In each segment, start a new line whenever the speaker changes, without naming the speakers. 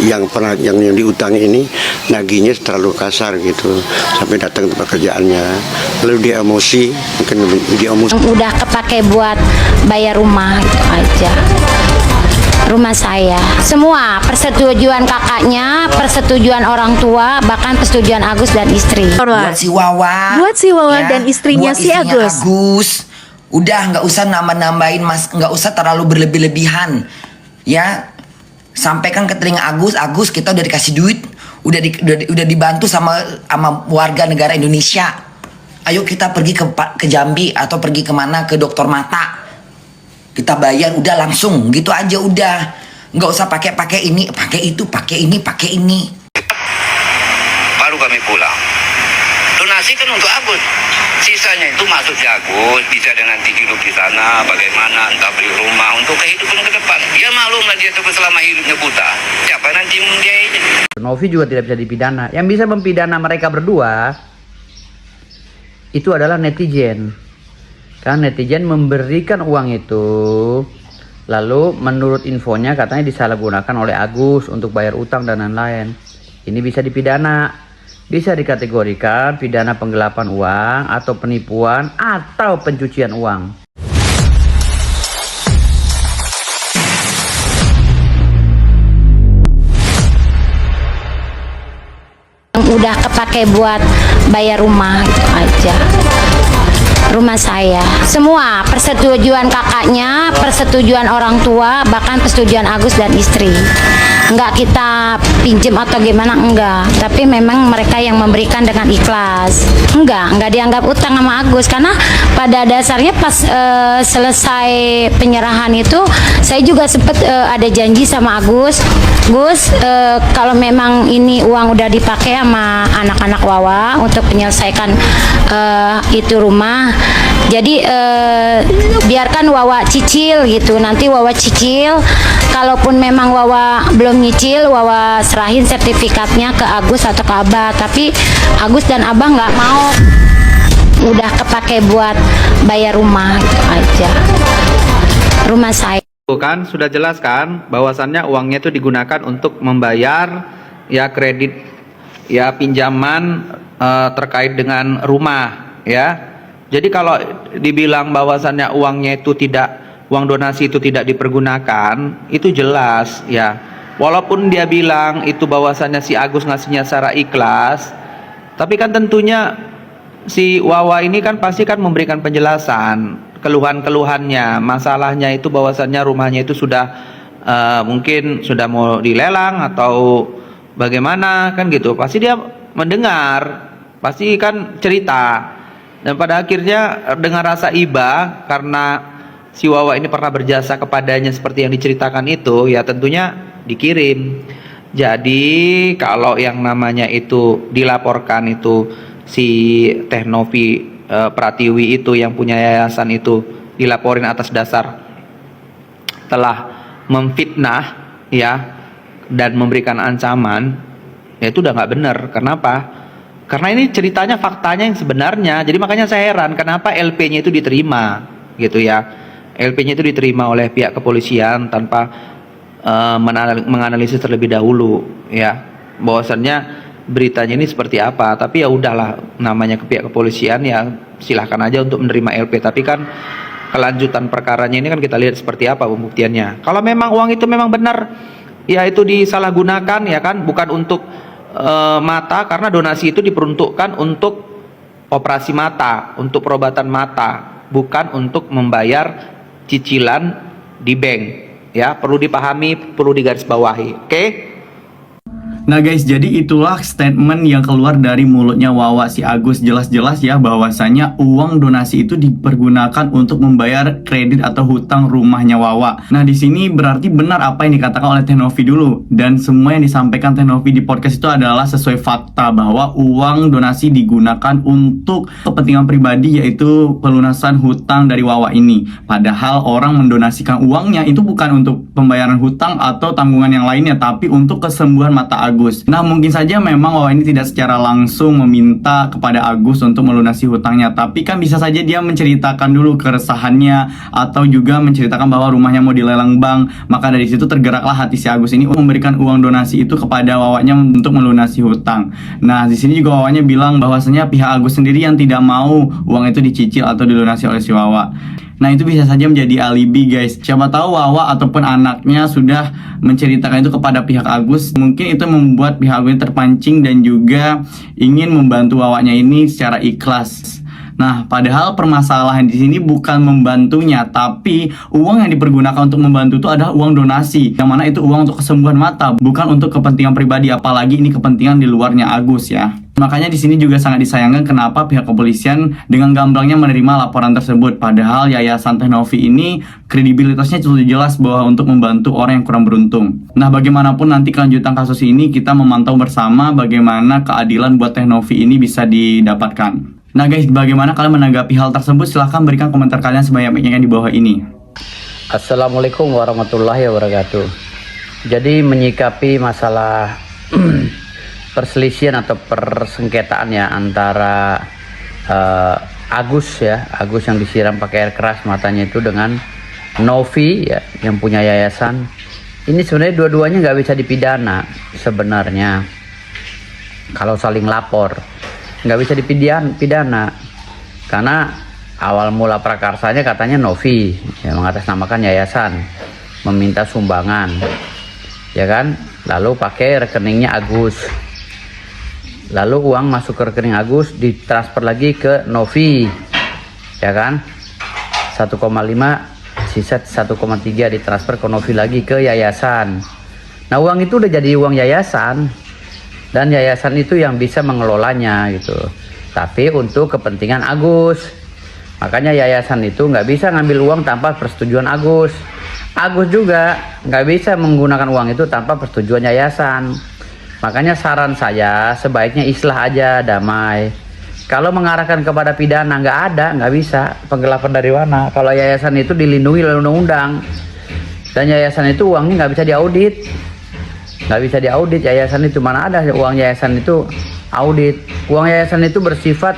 yang diutangi ini nagihnya terlalu kasar gitu sampai datang ke pekerjaannya, lalu dia emosi, mungkin dia emosi.
Udah kepake buat bayar rumah itu aja. Rumah saya, semua persetujuan kakaknya, persetujuan orang tua, bahkan persetujuan Agus dan istri.
Buat si Wawa, ya,
dan istrinya
buat
si Agus.
Udah nggak usah nambah-nambahin mas, nggak usah terlalu berlebih-lebihan, ya. Sampaikan ke telinga Agus, kita udah dikasih duit, udah dibantu sama warga negara Indonesia. Ayo kita pergi ke Jambi atau pergi kemana ke dokter mata. Kita bayar udah langsung gitu aja udah, nggak usah pakai ini, pakai itu, pakai ini.
Baru kami pulang. Donasi kan untuk Agus. Sisanya itu masuk si Agus, bisa dengan hidup di sana, bagaimana, entah beli rumah untuk kehidupan ke depan. Ya maklumlah dia tuh selama hidupnya buta. Siapa nanti dia ini?
Novi juga tidak bisa dipidana. Yang bisa mempidana mereka berdua itu adalah netizen. Karena netizen memberikan uang itu, lalu menurut infonya katanya disalahgunakan oleh Agus untuk bayar utang dan lain-lain. Ini bisa dipidana. Bisa dikategorikan pidana penggelapan uang atau penipuan atau pencucian uang.
Udah kepake buat bayar rumah itu aja. Rumah saya, semua persetujuan kakaknya, persetujuan orang tua, bahkan persetujuan Agus dan istri. Enggak kita pinjem atau gimana, enggak, tapi memang mereka yang memberikan dengan ikhlas. Enggak dianggap utang sama Agus, karena pada dasarnya pas selesai penyerahan itu saya juga sempat ada janji sama Agus, Gus, kalau memang ini uang udah dipakai sama anak-anak Wawa untuk menyelesaikan itu rumah, jadi biarkan Wawa cicil gitu, nanti Wawa cicil, kalaupun memang Wawa belum nyicil, Wawa serahin sertifikatnya ke Agus atau ke Abah. Tapi Agus dan Abah nggak mau, udah kepake buat bayar rumah gitu aja. Rumah saya
Kan sudah jelas kan bahwasannya uangnya itu digunakan untuk membayar ya kredit ya pinjaman terkait dengan rumah ya. Jadi kalau dibilang bahwasannya uang donasi itu tidak dipergunakan, itu jelas ya. Walaupun dia bilang itu bahwasannya si Agus ngasihnya secara ikhlas, tapi kan tentunya si Wawa ini kan pasti kan memberikan penjelasan keluhan-keluhannya, masalahnya itu bahwasannya rumahnya itu sudah mungkin sudah mau dilelang atau bagaimana kan gitu. Pasti dia mendengar, pasti kan cerita. Dan pada akhirnya dengan rasa iba karena si Wawa ini pernah berjasa kepadanya seperti yang diceritakan itu, ya tentunya dikirim. Jadi kalau yang namanya itu dilaporkan itu si Teh Novi Pratiwi itu yang punya yayasan itu dilaporin atas dasar telah memfitnah ya dan memberikan ancaman, ya itu udah nggak benar. Kenapa? Karena ini ceritanya faktanya yang sebenarnya. Jadi makanya saya heran kenapa LP-nya itu diterima gitu ya. LP-nya itu diterima oleh pihak kepolisian tanpa menganalisis terlebih dahulu ya bahwasannya beritanya ini seperti apa. Tapi ya udahlah, namanya ke pihak kepolisian ya silahkan aja untuk menerima LP. Tapi kan kelanjutan perkaranya ini kan kita lihat seperti apa pembuktiannya. Kalau memang uang itu memang benar ya itu disalahgunakan ya kan, bukan untuk mata, karena donasi itu diperuntukkan untuk operasi mata, untuk perobatan mata, bukan untuk membayar cicilan di bank ya. Perlu dipahami, perlu digarisbawahi. Oke?
Nah guys, jadi itulah statement yang keluar dari mulutnya Wawa si Agus. Jelas-jelas ya bahwasanya uang donasi itu dipergunakan untuk membayar kredit atau hutang rumahnya Wawa. Nah di sini berarti benar apa yang dikatakan oleh Teh Novi dulu, dan semua yang disampaikan Teh Novi di podcast itu adalah sesuai fakta bahwa uang donasi digunakan untuk kepentingan pribadi, yaitu pelunasan hutang dari Wawa ini. Padahal orang mendonasikan uangnya itu bukan untuk pembayaran hutang atau tanggungan yang lainnya, tapi untuk kesembuhan mata Agus Agus. Nah, mungkin saja memang Wawa ini tidak secara langsung meminta kepada Agus untuk melunasi hutangnya, tapi kan bisa saja dia menceritakan dulu keresahannya atau juga menceritakan bahwa rumahnya mau dilelang bank. Maka dari situ tergeraklah hati si Agus ini memberikan uang donasi itu kepada Wawanya untuk melunasi hutang. Nah, di sini juga Wawanya bilang bahwasanya pihak Agus sendiri yang tidak mau uang itu dicicil atau dilunasi oleh si Wawa. Nah, itu bisa saja menjadi alibi, guys. Siapa tahu Wawa ataupun anaknya sudah menceritakan itu kepada pihak Agus. Mungkin itu membuat pihak Agus terpancing dan juga ingin membantu Wawanya ini secara ikhlas. Nah, padahal permasalahan di sini bukan membantunya, tapi uang yang dipergunakan untuk membantu itu adalah uang donasi, yang mana itu uang untuk kesembuhan mata, bukan untuk kepentingan pribadi, apalagi ini kepentingan di luarnya Agus ya. Makanya di sini juga sangat disayangkan kenapa pihak kepolisian dengan gamblangnya menerima laporan tersebut, padahal Yayasan Teh Novi ini kredibilitasnya sudah jelas bahwa untuk membantu orang yang kurang beruntung. Nah, bagaimanapun nanti kelanjutan kasus ini kita memantau bersama bagaimana keadilan buat Teh Novi ini bisa didapatkan. Nah guys, bagaimana kalian menanggapi hal tersebut? Silahkan berikan komentar kalian sebanyak-banyaknya di bawah ini.
Assalamualaikum warahmatullahi wabarakatuh. Jadi menyikapi masalah perselisihan atau persengketaan ya antara Agus yang disiram pakai air keras matanya itu dengan Novi ya yang punya yayasan. Ini sebenarnya dua-duanya nggak bisa dipidana sebenarnya kalau saling lapor. Nggak bisa dipidana karena awal mula prakarsanya katanya Novi yang mengatasnamakan yayasan meminta sumbangan ya kan, lalu pakai rekeningnya Agus, lalu uang masuk ke rekening Agus ditransfer lagi ke Novi ya kan, 1,5 sisa 1,3 ditransfer ke Novi lagi ke yayasan. Nah, uang itu udah jadi uang yayasan dan yayasan itu yang bisa mengelolanya gitu, tapi untuk kepentingan Agus. Makanya yayasan itu nggak bisa ngambil uang tanpa persetujuan Agus. Agus juga nggak bisa menggunakan uang itu tanpa persetujuan yayasan. Makanya saran saya sebaiknya islah aja, damai. Kalau mengarahkan kepada pidana nggak bisa. Penggelapan dari mana? Kalau yayasan itu dilindungi oleh undang-undang dan yayasan itu uangnya nggak bisa diaudit. Nggak bisa diaudit yayasan itu, mana ada uang yayasan itu audit. Uang yayasan itu bersifat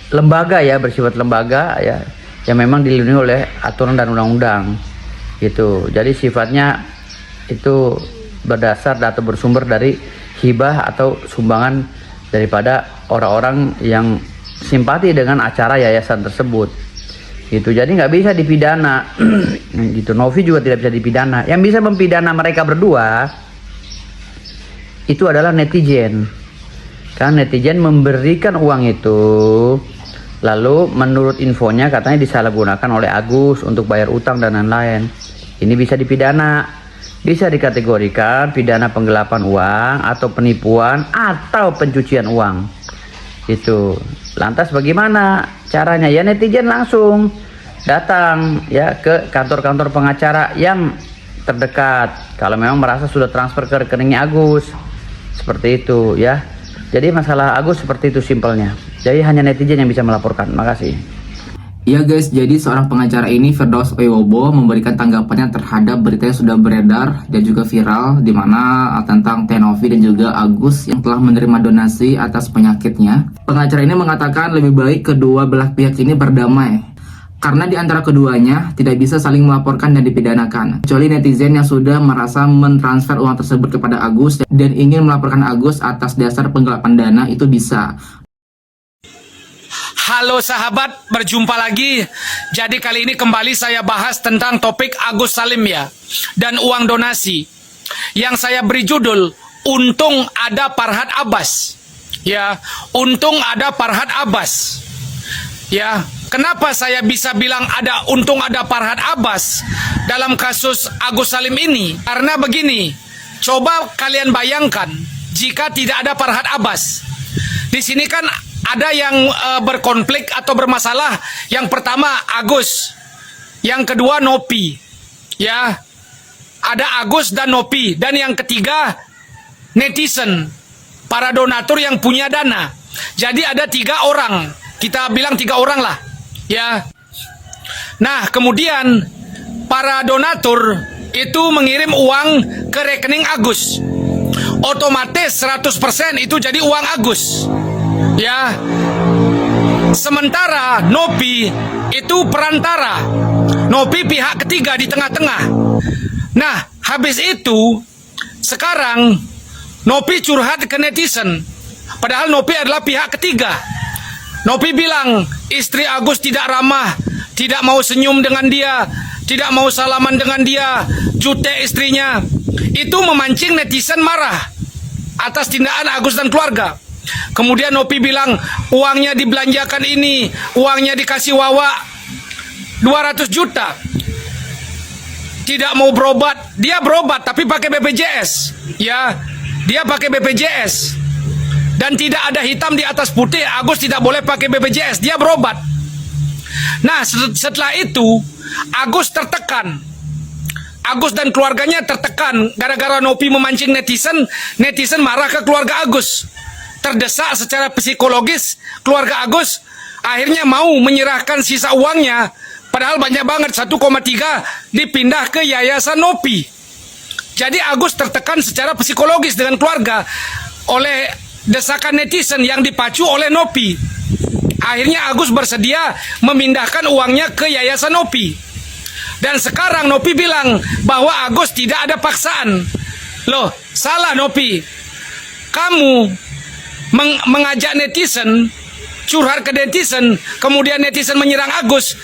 lembaga ya, bersifat lembaga ya, yang memang dilindungi oleh aturan dan undang-undang gitu. Jadi sifatnya itu berdasar atau bersumber dari hibah atau sumbangan daripada orang-orang yang simpati dengan acara yayasan tersebut gitu. Jadi nggak bisa dipidana gitu. Novi juga tidak bisa dipidana. Yang bisa mempidana mereka berdua itu adalah netizen, karena netizen memberikan uang itu lalu menurut infonya katanya disalahgunakan oleh Agus untuk bayar utang dan lain-lain. Ini bisa dipidana, bisa dikategorikan pidana penggelapan uang atau penipuan atau pencucian uang itu. Lantas bagaimana caranya? Ya netizen langsung datang ya ke kantor-kantor pengacara yang terdekat kalau memang merasa sudah transfer ke rekeningnya Agus, seperti itu ya. Jadi masalah Agus seperti itu simpelnya. Jadi hanya netizen yang bisa melaporkan. Makasih.
Ya guys, jadi seorang pengacara ini Firdaus Wibowo memberikan tanggapannya terhadap berita yang sudah beredar dan juga viral di mana tentang Teh Novi dan juga Agus yang telah menerima donasi atas penyakitnya. Pengacara ini mengatakan lebih baik kedua belah pihak ini berdamai karena di antara keduanya tidak bisa saling melaporkan dan dipidanakan. Kecuali netizen yang sudah merasa mentransfer uang tersebut kepada Agus dan ingin melaporkan Agus atas dasar penggelapan dana itu bisa.
Halo sahabat, berjumpa lagi. Jadi kali ini kembali saya bahas tentang topik Agus Salim ya, dan uang donasi. Yang saya beri judul, Untung Ada Farhad Abbas. Ya, untung ada Farhad Abbas. Ya, kenapa saya bisa bilang untung ada Farhad Abbas dalam kasus Agus Salim ini? Karena begini, coba kalian bayangkan jika tidak ada Farhad Abbas. Di sini kan ada yang berkonflik atau bermasalah. Yang pertama Agus, yang kedua Novi, ya, ada Agus dan Novi, dan yang ketiga netizen, para donatur yang punya dana. Jadi ada 3 orang, kita bilang 3 orang lah, ya. Nah kemudian para donatur itu mengirim uang ke rekening Agus. Otomatis 100% itu jadi uang Agus. Ya. Sementara Nopi itu perantara. Nopi pihak ketiga di tengah-tengah. Nah, habis itu sekarang Nopi curhat ke netizen. Padahal Nopi adalah pihak ketiga. Nopi bilang istri Agus tidak ramah, tidak mau senyum dengan dia, tidak mau salaman dengan dia, jutek istrinya. Itu memancing netizen marah atas tindakan Agus dan keluarga. Kemudian Nopi bilang uangnya dibelanjakan ini, uangnya dikasih Wawa 200 juta. Tidak mau berobat, dia berobat tapi pakai BPJS. Ya, dia pakai BPJS. Dan tidak ada hitam di atas putih, Agus tidak boleh pakai BPJS, dia berobat. Nah, setelah itu Agus tertekan. Agus dan keluarganya tertekan gara-gara Nopi memancing netizen. Netizen marah ke keluarga Agus. Terdesak secara psikologis, keluarga Agus akhirnya mau menyerahkan sisa uangnya. Padahal banyak banget, 1,3 dipindah ke Yayasan Nopi. Jadi Agus tertekan secara psikologis dengan keluarga oleh desakan netizen yang dipacu oleh Nopi. Akhirnya Agus bersedia memindahkan uangnya ke Yayasan Nopi. Dan sekarang Nopi bilang bahwa Agus tidak ada paksaan. Loh, salah Nopi. Kamu mengajak netizen, curhat ke netizen, kemudian netizen menyerang Agus.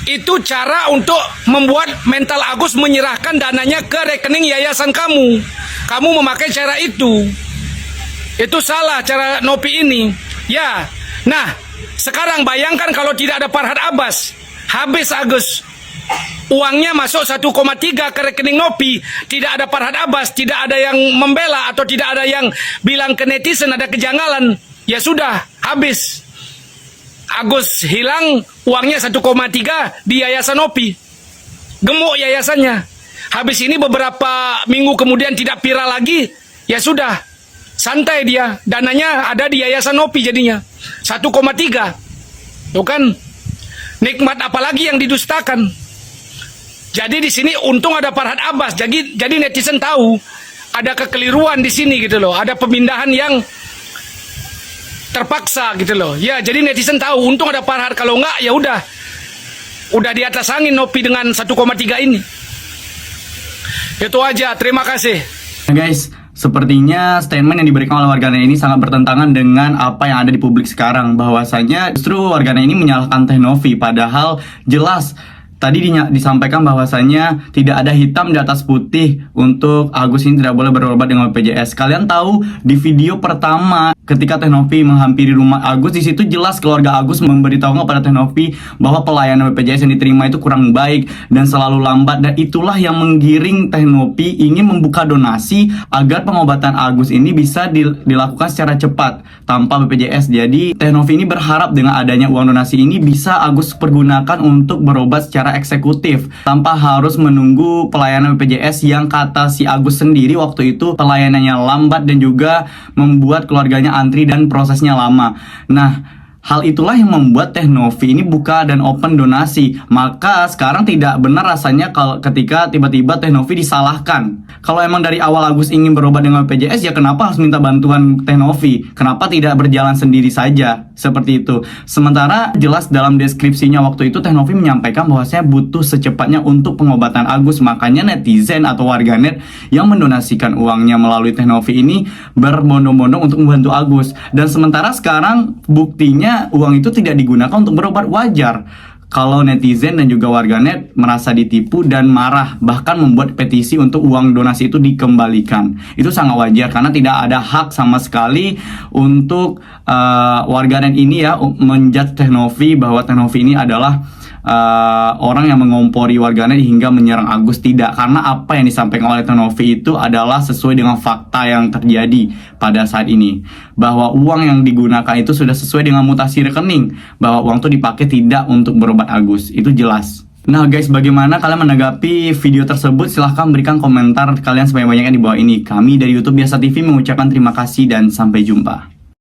Itu cara untuk membuat mental Agus menyerahkan dananya ke rekening yayasan kamu. Kamu memakai cara itu. Itu salah cara Nopi ini. Ya. Nah, sekarang bayangkan kalau tidak ada Farhad Abbas, habis Agus. Uangnya masuk 1,3 ke rekening Nopi, tidak ada Farhad Abbas, tidak ada yang membela atau tidak ada yang bilang ke netizen ada kejanggalan. Ya sudah, habis. Agus hilang, uangnya 1,3 di Yayasan Nopi. Gemuk yayasannya. Habis ini beberapa minggu kemudian tidak viral lagi, ya sudah. Santai dia, dananya ada di Yayasan Nopi jadinya 1,3. Tuh kan, nikmat apalagi yang didustakan. Jadi di sini untung ada Farhad Abbas, jadi netizen tahu ada kekeliruan di sini gitu loh, ada pemindahan yang terpaksa gitu loh. Ya, jadi netizen tahu untung ada Farhad, kalau enggak ya udah di atas angin Nopi dengan 1,3 ini. Itu aja, terima kasih.
Guys, sepertinya statement yang diberikan oleh warganet ini sangat bertentangan dengan apa yang ada di publik sekarang. Bahwasanya justru warganet ini menyalahkan Teh Novi, padahal jelas tadi disampaikan bahwasanya tidak ada hitam di atas putih untuk Agus ini tidak boleh berobat dengan BPJS. Kalian tahu di video pertama ketika Teh Novi menghampiri rumah Agus, di situ jelas keluarga Agus memberitahu kepada Teh Novi bahwa pelayanan BPJS yang diterima itu kurang baik dan selalu lambat, dan itulah yang menggiring Teh Novi ingin membuka donasi agar pengobatan Agus ini bisa dilakukan secara cepat tanpa BPJS. Jadi Teh Novi ini berharap dengan adanya uang donasi ini bisa Agus pergunakan untuk berobat secara eksekutif tanpa harus menunggu pelayanan BPJS yang kata si Agus sendiri waktu itu pelayanannya lambat dan juga membuat keluarganya antri dan prosesnya lama. Nah, hal itulah yang membuat Teh Novi ini buka dan open donasi. Maka sekarang tidak benar rasanya kalau ketika tiba-tiba Teh Novi disalahkan. Kalau emang dari awal Agus ingin berobat dengan BPJS, ya kenapa harus minta bantuan Teh Novi? Kenapa tidak berjalan sendiri saja? Seperti itu. Sementara jelas dalam deskripsinya waktu itu Teh Novi menyampaikan bahwa saya butuh secepatnya untuk pengobatan Agus. Makanya netizen atau warganet yang mendonasikan uangnya melalui Teh Novi ini berbondong-bondong untuk membantu Agus. Dan sementara sekarang buktinya uang itu tidak digunakan untuk berobat. Wajar kalau netizen dan juga warganet merasa ditipu dan marah, bahkan membuat petisi untuk uang donasi itu dikembalikan. Itu sangat wajar karena tidak ada hak sama sekali untuk warganet ini ya menjudge Teh Novi bahwa Teh Novi ini adalah orang yang mengompori warganet hingga menyerang Agus. Tidak, karena apa yang disampaikan oleh Teh Novi itu adalah sesuai dengan fakta yang terjadi pada saat ini, bahwa uang yang digunakan itu sudah sesuai dengan mutasi rekening, bahwa uang itu dipakai tidak untuk berobat Agus. Itu jelas. Nah guys, bagaimana kalian menanggapi video tersebut? Silahkan berikan komentar kalian sebanyak-banyaknya di bawah ini. Kami dari YouTube Biasa TV mengucapkan terima kasih dan sampai jumpa.